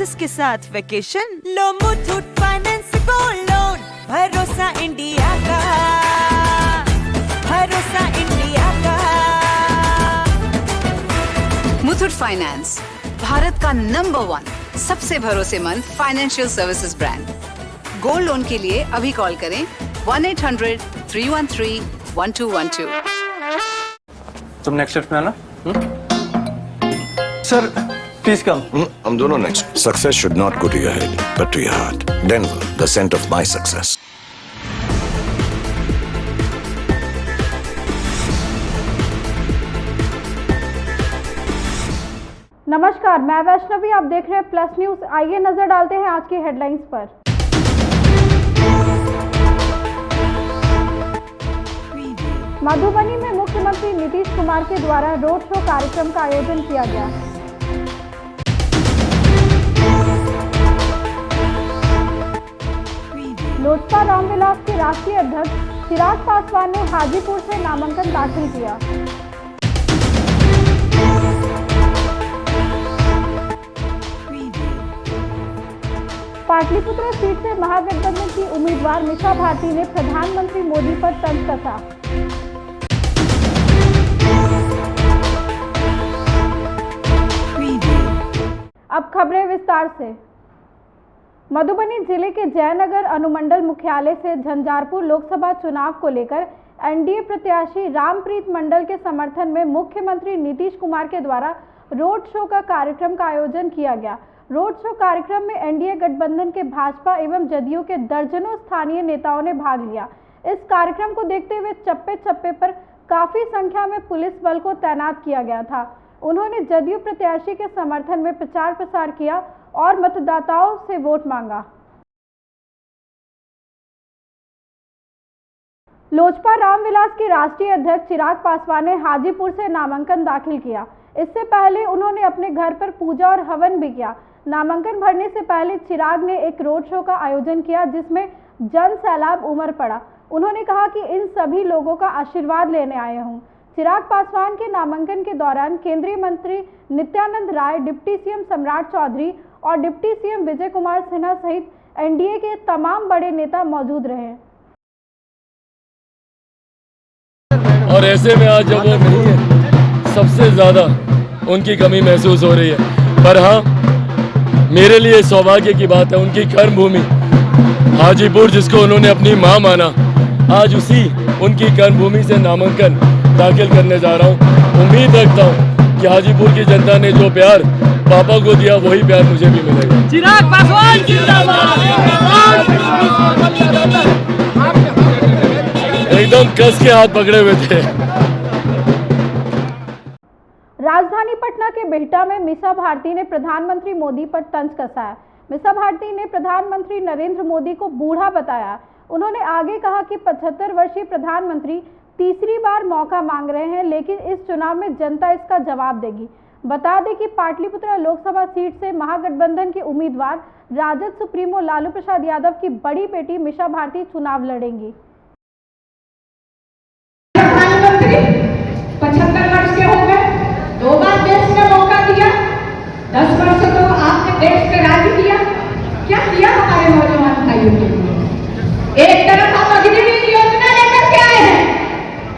Services के साथ vacation लो Muthoot finance gold loan. भरोसा इंडिया का, भरोसा इंडिया का। मुथूट फाइनेंस, भारत का नंबर 1 सबसे भरोसेमंद financial services brand. Gold loan के लिए अभी कॉल करें 1-800-313-1212। तुम नेक्स्ट शिफ्ट में आना। Sir please come. हम दोनों next. Success should not go to your head, but to your heart. Denver, the scent of my success. नमस्कार, मैं वैष्णवी, आप देख रहे हैं प्लस न्यूज। आइए नजर डालते हैं आज की हेडलाइंस पर। मधुबनी में मुख्यमंत्री नीतीश कुमार के द्वारा रोड शो कार्यक्रम का आयोजन किया गया। लोजपा रामविलास के राष्ट्रीय अध्यक्ष चिराग पासवान ने हाजीपुर से नामांकन दाखिल किया। पाटलिपुत्र सीट से महागठबंधन की उम्मीदवार मीसा भारती ने प्रधानमंत्री मोदी पर तंज कसा। अब खबरें विस्तार से। मधुबनी जिले के जयनगर अनुमंडल मुख्यालय से झंझारपुर लोकसभा चुनाव को लेकर एनडीए प्रत्याशी रामप्रीत मंडल के समर्थन में मुख्यमंत्री नीतीश कुमार के द्वारा रोड शो का कार्यक्रम का आयोजन किया गया। रोड शो कार्यक्रम में एनडीए गठबंधन के भाजपा एवं जदयू के दर्जनों स्थानीय नेताओं ने भाग लिया। इस कार्यक्रम को देखते हुए चप्पे चप्पे पर काफी संख्या में पुलिस बल को तैनात किया गया था। उन्होंने जदयू प्रत्याशी के समर्थन में प्रचार प्रसार किया और मतदाताओं से वोट मांगा। लोजपा रामविलास के राष्ट्रीय अध्यक्ष चिराग पासवान ने हाजीपुर से नामांकन दाखिल किया। इससे पहले उन्होंने अपने घर पर पूजा और हवन भी किया। नामांकन भरने से पहले चिराग ने एक रोड शो का आयोजन किया जिसमें जन सैलाब उमड़ पड़ा। उन्होंने कहा कि इन सभी लोगों का आशीर्वाद लेने आए हूं। चिराग पासवान के नामांकन के दौरान केंद्रीय मंत्री नित्यानंद राय, डिप्टी सीएम सम्राट चौधरी और डिप्टी सीएम विजय कुमार सिन्हा सहित एनडीए के तमाम बड़े नेता मौजूद रहे। और ऐसे में आज जब वो नहीं है, सबसे ज्यादा उनकी कमी महसूस हो रही है। पर हाँ, मेरे लिए सौभाग्य की बात है, उनकी कर्म भूमि हाजीपुर, जिसको उन्होंने अपनी मां माना, आज उसी उनकी कर्म भूमि से नामांकन दाखिल करने जा रहा हूँ। उम्मीद रखता हूँ कि हाजीपुर की जनता ने जो प्यार पापा को दिया वही प्यार मुझे भी मिलेगा। चिराग पासवान जिंदाबाद। एकदम कस के हाथ पकड़े हुए थे। राजधानी पटना के बिहटा में मीसा भारती ने प्रधानमंत्री मोदी पर तंज कसा है। मीसा भारती ने प्रधानमंत्री नरेंद्र मोदी को बूढ़ा बताया। उन्होंने आगे कहा कि 75 वर्षीय प्रधानमंत्री तीसरी बार मौका मांग रहे हैं, लेकिन इस चुनाव में जनता इसका जवाब देगी। बता दें कि पाटलिपुत्र लोकसभा सीट से महागठबंधन के उम्मीदवार राजद सुप्रीमो लालू प्रसाद यादव की बड़ी बेटी मीसा भारती चुनाव लड़ेंगी। 75 वर्ष के हो गए, 2 बार देश में मौका दिया, 10 वर्ष तो आपने देश पे राज किया। क्या किया हमारे नौजवान भाइयों के लिए? एक तरफ हम अग्निवीर योजना लेकर के आए हैं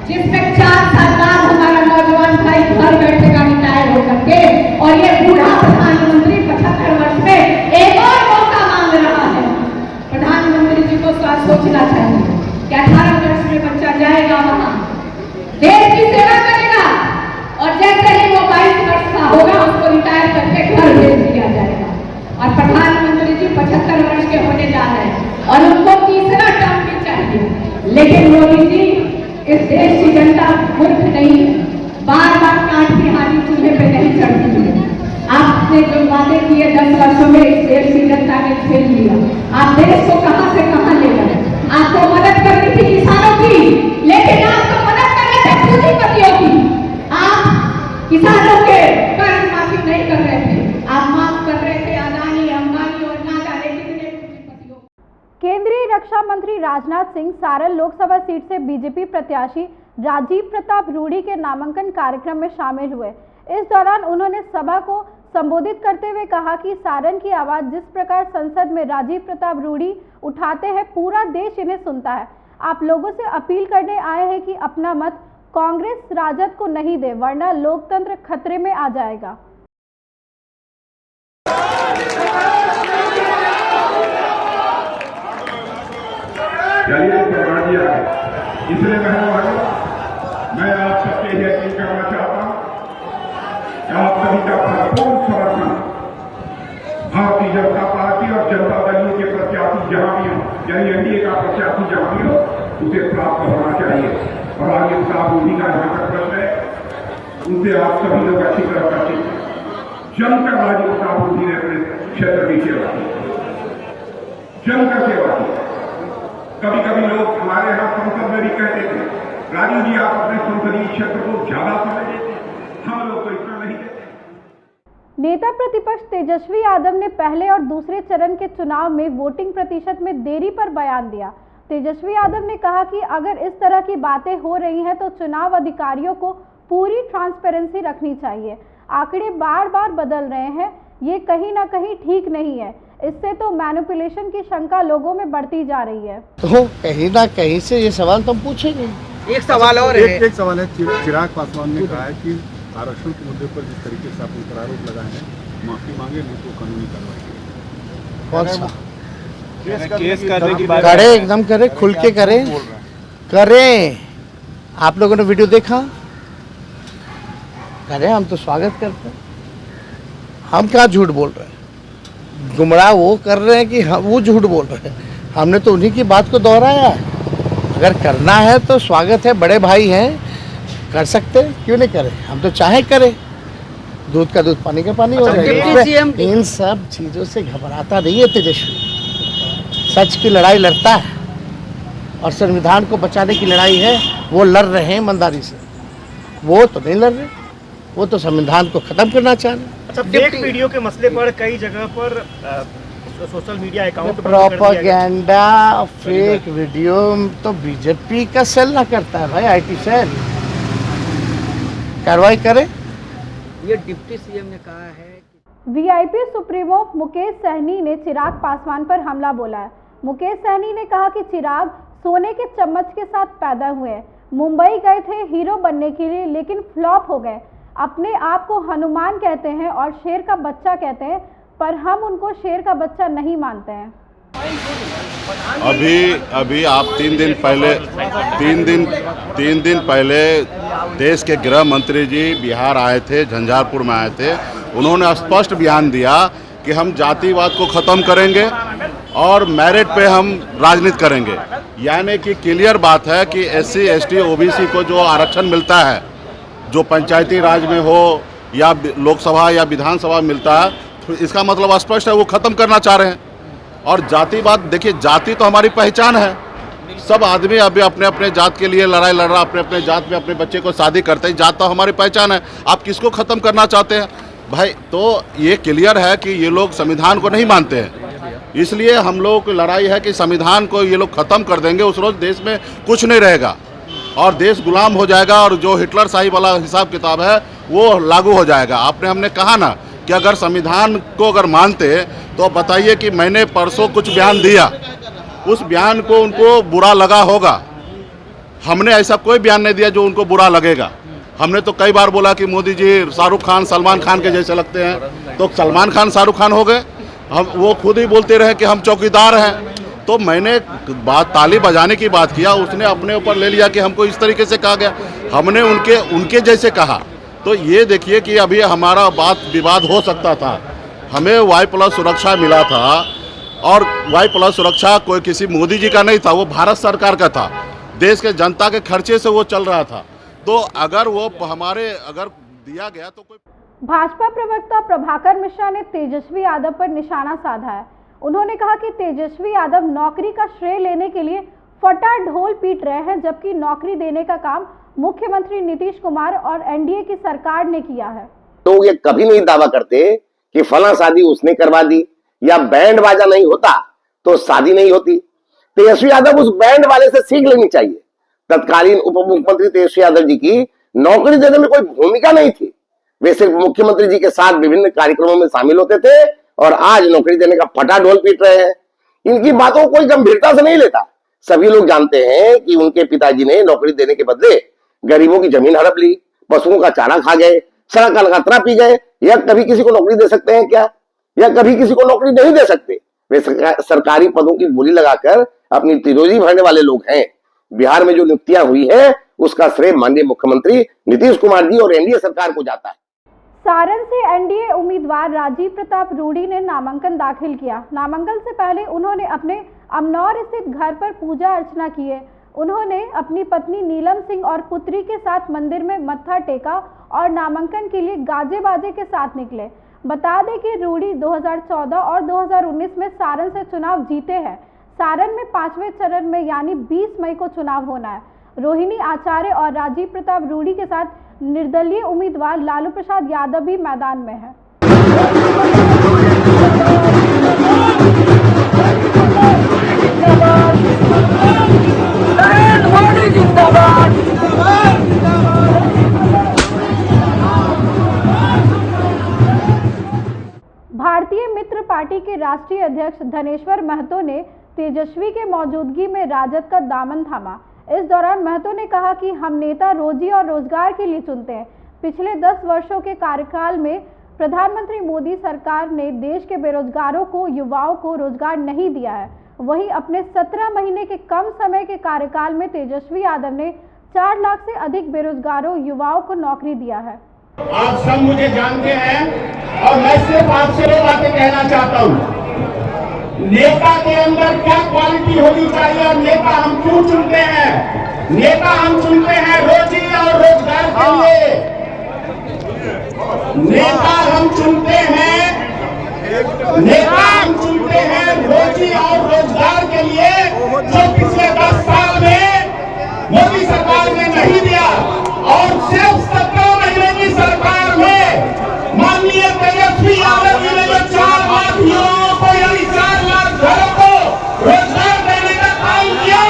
जिसमें 4 साल बाद हमारा नौजवान भाई घर बैठेगा रिटायर होकर के, और ये बूढ़ा प्रधानमंत्री 75 वर्ष में एक और मौका मांग रहा है। प्रधानमंत्री जी को सोचना चाहिए कि 18 वर्ष में बच्चा जाएगा वहां, देश की सेवा करेगा, और जैसे ही वो 22 वर्ष का होगा उसको रिटायर करके घर भेज दिया जाएगा। और प्रधानमंत्री जी 75 वर्ष के होने जा रहे हैं और उनको तीसरा टर्म भी चाहिए। लेकिन मोदी जी, इस देश की जनता मूर्ख नहीं है, बार बार काट की हाथी चूल्हे पे नहीं चढ़ती है। आपने जो वादे किए 10 वर्षों में इस देश की जनता ने खेल लिया। आप देश को कहां से कहां ले गए। आपको मदद करनी थी किसानों की, लेकिन आपको मदद करने थे पूंजीपतियों की। आप किसानों के कर्ज माफी नहीं कर रहे थे, आप माफ कर रहे थे अदानी, अंबानी और ना जाने कितने पूंजीपतियों। केंद्रीय रक्षा मंत्री राजनाथ सिंह सारण लोकसभा सीट से बीजेपी प्रत्याशी राजीव प्रताप रूडी के नामांकन कार्यक्रम में शामिल हुए। इस दौरान उन्होंने सभा को संबोधित करते हुए कहा कि सारण की आवाज जिस प्रकार संसद में राजीव प्रताप रूडी उठाते हैं, पूरा देश इन्हें सुनता है। आप लोगों से अपील करने आए हैं कि अपना मत कांग्रेस राजद को नहीं दे, वरना लोकतंत्र खतरे में आ जाएगा। इसलिए मैं आप सबसे यह अपील करना चाहता हूं कि आप सभी का भरपूर समर्थन भारतीय जनता पार्टी और जनता दल के प्रत्याशी जहां भी हो, यानी एनडीए का प्रत्याशी जहां भी हो, उसे प्राप्त होना चाहिए। और आगे साहब उन्हीं का जहां तक प्रश्न है, उनसे आप सभी लोग अच्छी तरह परिचित हैं। जमकर राजीव साहब उन्हीं ने अपने क्षेत्र की सेवा की, जमकर सेवा की। कभी कभी लोग हमारे यहां संसद में भी कहते थे, राजीव जी आप अपने संसदीय क्षेत्र को ज्यादा समय देते, हम लोग तो इतना नहीं देते। नेता प्रतिपक्ष तेजस्वी यादव ने पहले और दूसरे चरण के चुनाव में वोटिंग प्रतिशत में देरी पर बयान दिया। तेजस्वी यादव ने कहा कि अगर इस तरह की बातें हो रही हैं तो चुनाव अधिकारियों को पूरी ट्रांसपेरेंसी रखनी चाहिए। आंकड़े बार बार बदल रहे हैं, ये कहीं ना कहीं ठीक नहीं है। इससे तो मैनिपुलेशन की शंका लोगों में बढ़ती जा रही है। तो कहीं ना कहीं से ये सवाल तो हम पूछेंगे। एक सवाल और है। एक सवाल है, चिराग पासवान ने कहा है कि आरक्षण के मुद्दे पर जिस तरीके से आपने आरोप लगाए हैं, माफी मांगे नहीं तो कानूनी कार्रवाई। कौन सा केस करने की बात करे, एकदम करे, खुल के करें। आप लोगों ने वीडियो देखा, करें, हम तो स्वागत करते हैं। हम क्या झूठ बोल रहे हैं? गुमराह वो कर रहे हैं कि हम वो झूठ बोल रहे हैं। हमने तो उन्हीं की बात को दोहराया है। अगर करना है तो स्वागत है, बड़े भाई हैं, कर सकते हैं, क्यों नहीं करें? हम तो चाहे करें, दूध का दूध पानी का पानी हो जाएगा। इन सब चीज़ों से घबराता नहीं है तेजस्वी, सच की लड़ाई लड़ता है और संविधान को बचाने की लड़ाई है, वो लड़ रहे हैं ईमानदारी से। वो तो नहीं लड़ रहे, वो तो संविधान को खत्म करना चाह रहे हैं। अच्छा, फेक वीडियो के मसले पर कई जगह पर social media account propaganda, fake video तो बीजेपी का सेल ना करता है भाई, आईटी सेल। कार्रवाई करे। ये डिप्टी सीएम ने कहा है। वीआईपी सुप्रीमो मुकेश सहनी ने चिराग पासवान पर हमला बोला है। मुकेश सहनी ने कहा कि चिराग सोने के चम्मच के साथ पैदा हुए, मुंबई गए थे हीरो बनने के लिए, लेकिन फ्लॉप हो गए। अपने आप को हनुमान कहते हैं और शेर का बच्चा कहते हैं, पर हम उनको शेर का बच्चा नहीं मानते हैं। अभी आप 3 दिन पहले देश के गृह मंत्री जी बिहार आए थे, झंझारपुर में आए थे। उन्होंने स्पष्ट बयान दिया कि हम जातिवाद को ख़त्म करेंगे और मेरिट पे हम राजनीति करेंगे। यानी कि क्लियर बात है कि SC, ST, OBC को जो आरक्षण मिलता है, जो पंचायती राज में हो या लोकसभा या विधानसभा मिलता है, तो इसका मतलब स्पष्ट है वो ख़त्म करना चाह रहे हैं। और जातिवाद, देखिए जाति तो हमारी पहचान है, सब आदमी अभी अपने अपने जात के लिए लड़ाई लड़ रहा, अपने अपने जात में अपने बच्चे को शादी करते हैं, जात तो हमारी पहचान है। आप किसको ख़त्म करना चाहते हैं भाई? तो ये क्लियर है कि ये लोग संविधान को नहीं मानते हैं, इसलिए हम लोगों की लड़ाई है कि संविधान को ये लोग ख़त्म कर देंगे, उस रोज़ देश में कुछ नहीं रहेगा और देश गुलाम हो जाएगा और जो हिटलर शाही वाला हिसाब किताब है वो लागू हो जाएगा। आपने कहा ना कि अगर संविधान को अगर मानते तो बताइए कि मैंने परसों कुछ बयान दिया, उस बयान को उनको बुरा लगा होगा। हमने ऐसा कोई बयान नहीं दिया जो उनको बुरा लगेगा। हमने तो कई बार बोला कि मोदी जी शाहरुख खान, सलमान खान के जैसे लगते हैं, तो सलमान खान शाहरुख खान हो गए। हम वो खुद ही बोलते रहे कि हम चौकीदार हैं। तो मैंने बात ताली बजाने की बात किया, उसने अपने ऊपर ले लिया कि हमको इस तरीके से कहा गया, हमने उनके जैसे कहा। तो ये देखिए कि अभी हमारा बात विवाद हो सकता था। हमें Y+ सुरक्षा मिला था और Y+ सुरक्षा कोई किसी मोदी जी का नहीं था, वो भारत सरकार का था, देश के जनता के खर्चे से वो चल रहा था। तो अगर वो अगर दिया गया तो कोई। भाजपा प्रवक्ता प्रभाकर मिश्रा ने तेजस्वी यादव पर निशाना साधा है। उन्होंने कहा कि तेजस्वी यादव नौकरी का श्रेय लेने के लिए फटा ढोल पीट रहे हैं, जबकि नौकरी देने का काम मुख्यमंत्री नीतीश कुमार और एनडीए की सरकार ने किया है। तो ये कभी नहीं दावा करते कि फला शादी उसने करवा दी या बैंड बाजा नहीं होता तो शादी नहीं होती। तेजस्वी यादव उस बैंड वाले से सीख लेनी चाहिए। तत्कालीन उप मुख्यमंत्री तेजस्वी यादव जी की नौकरी देने में कोई भूमिका नहीं थी, वे सिर्फ मुख्यमंत्री जी के साथ विभिन्न कार्यक्रमों में शामिल होते थे और आज नौकरी देने का फटा ढोल पीट रहे हैं। इनकी बातों को कोई गंभीरता से नहीं लेता। सभी लोग जानते हैं कि उनके पिताजी ने नौकरी देने के बदले गरीबों की जमीन हड़प ली, पशुओं का चारा खा गए, सड़क का लगातरा पी गए। या कभी किसी को नौकरी दे सकते हैं क्या? या कभी किसी को नौकरी नहीं दे सकते? वे सरकारी पदों की बोली लगाकर अपनी तिजोरी भरने वाले लोग हैं। बिहार में जो नियुक्तियां हुई है उसका श्रेय माननीय मुख्यमंत्री नीतीश कुमार जी और एनडीए सरकार को जाता है। सारण से एनडीए उम्मीदवार राजीव प्रताप रूडी ने नामांकन दाखिल किया। नामांकन से पहले उन्होंने अपने अमनौर स्थित घर पर पूजा अर्चना की है। उन्होंने अपनी पत्नी नीलम सिंह और पुत्री के साथ मंदिर में मत्था टेका और नामांकन के लिए गाजे बाजे के साथ निकले। बता दें कि रूडी 2014 और 2019 में सारण से चुनाव जीते हैं। सारण में 5वें चरण में यानी 20 मई को चुनाव होना है। रोहिणी आचार्य और राजीव प्रताप रूडी के साथ निर्दलीय उम्मीदवार लालू प्रसाद यादव भी मैदान में है। भारतीय मित्र पार्टी के राष्ट्रीय अध्यक्ष धनेश्वर महतो ने तेजस्वी के मौजूदगी में राजद का दामन थामा। इस दौरान महतो ने कहा कि हम नेता रोजी और रोजगार के लिए चुनते हैं। पिछले 10 वर्षों के कार्यकाल में प्रधानमंत्री मोदी सरकार ने देश के बेरोजगारों को, युवाओं को रोजगार नहीं दिया है। वहीं अपने 17 महीने के कम समय के कार्यकाल में तेजस्वी यादव ने 4 लाख से अधिक बेरोजगारों, युवाओं को नौकरी दिया है। आप सब मुझे जानते हैं और मैं सिर्फ आपसे वो बातें कहना चाहता हूँ। नेता के अंदर क्या क्वालिटी होनी चाहिए और नेता हम क्यों चुनते हैं? नेता हम चुनते हैं रोजी और रोजगार के लिए। नेता हम चुनते हैं रोजी और रोजगार के लिए, जो पिछले 10 साल में मोदी सरकार ने नहीं दिया। और सिर्फ 17 महीने की सरकार में माननीय तेजस्वी यादव जी ने जो 4 लाख युवाओं को यानी 4 लाख घरों को रोजगार देने का काम किया,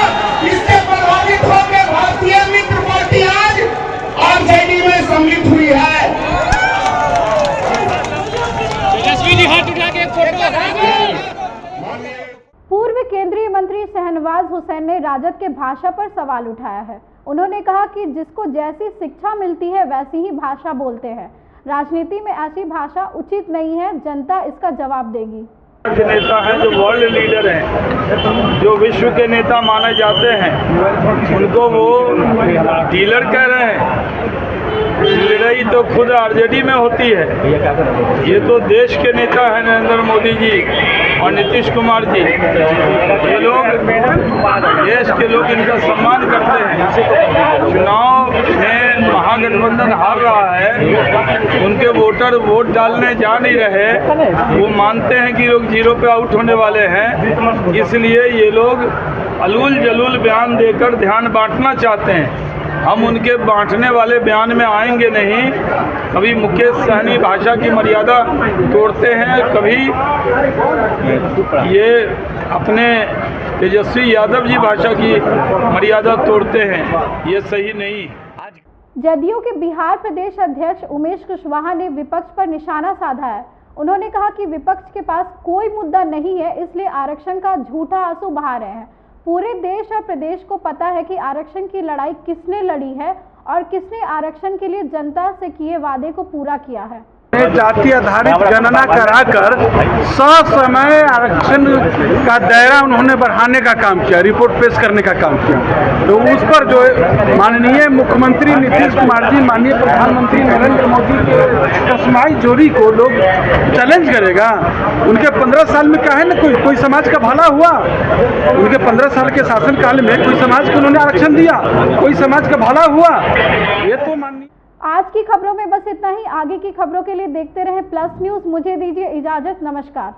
इससे प्रभावित होकर भारतीय मित्र पार्टी आज आरजेडी में सम्मिलित हुई है। तेजस्वी जी हाथ उठा के एक फोटो। पूर्व केंद्रीय मंत्री शहनवाज हुसैन ने राजद के भाषा पर सवाल उठाया है। उन्होंने कहा कि जिसको जैसी शिक्षा मिलती है वैसी ही भाषा बोलते हैं। राजनीति में ऐसी भाषा उचित नहीं है, जनता इसका जवाब देगी। नेता हैं जो वर्ल्ड लीडर हैं, जो विश्व के नेता माने जाते हैं, उनको वो डीलर कह रहे हैं। लड़ाई तो खुद आरजेडी में होती है। ये तो देश के नेता हैं नरेंद्र मोदी जी और नीतीश कुमार जी। ये लोग देश के लोग इनका सम्मान करते हैं। चुनाव में महागठबंधन हार रहा है, उनके वोटर वोट डालने जा नहीं रहे। वो मानते हैं कि लोग जीरो पे आउट होने वाले हैं, इसलिए ये लोग अलूल जलूल बयान देकर ध्यान बांटना चाहते हैं। हम उनके बांटने वाले बयान में आएंगे नहीं। कभी मुकेश सहनी भाषा की मर्यादा तोड़ते हैं, कभी ये अपने तेजस्वी यादव जी भाषा की मर्यादा तोड़ते हैं। ये सही नहीं। जदयू के बिहार प्रदेश अध्यक्ष उमेश कुशवाहा ने विपक्ष पर निशाना साधा है। उन्होंने कहा कि विपक्ष के पास कोई मुद्दा नहीं है, इसलिए आरक्षण का झूठा आंसू बहा रहे हैं। पूरे देश और प्रदेश को पता है कि आरक्षण की लड़ाई किसने लड़ी है और किसने आरक्षण के लिए जनता से किए वादे को पूरा किया है। जाति आधारित गणना कराकर ससमय आरक्षण का दायरा उन्होंने बढ़ाने का काम किया, रिपोर्ट पेश करने का काम किया। तो उस पर जो माननीय मुख्यमंत्री नीतीश कुमार जी, माननीय प्रधानमंत्री नरेंद्र मोदी के कसमाई जोड़ी को लोग चैलेंज करेगा। उनके 15 साल में क्या है ना कोई समाज का भला हुआ? उनके 15 साल के शासनकाल में कोई समाज को उन्होंने आरक्षण दिया? कोई समाज का भला हुआ? ये तो माननीय। आज की खबरों में बस इतना ही। आगे की खबरों के लिए देखते रहें प्लस न्यूज। मुझे दीजिए इजाजत। नमस्कार।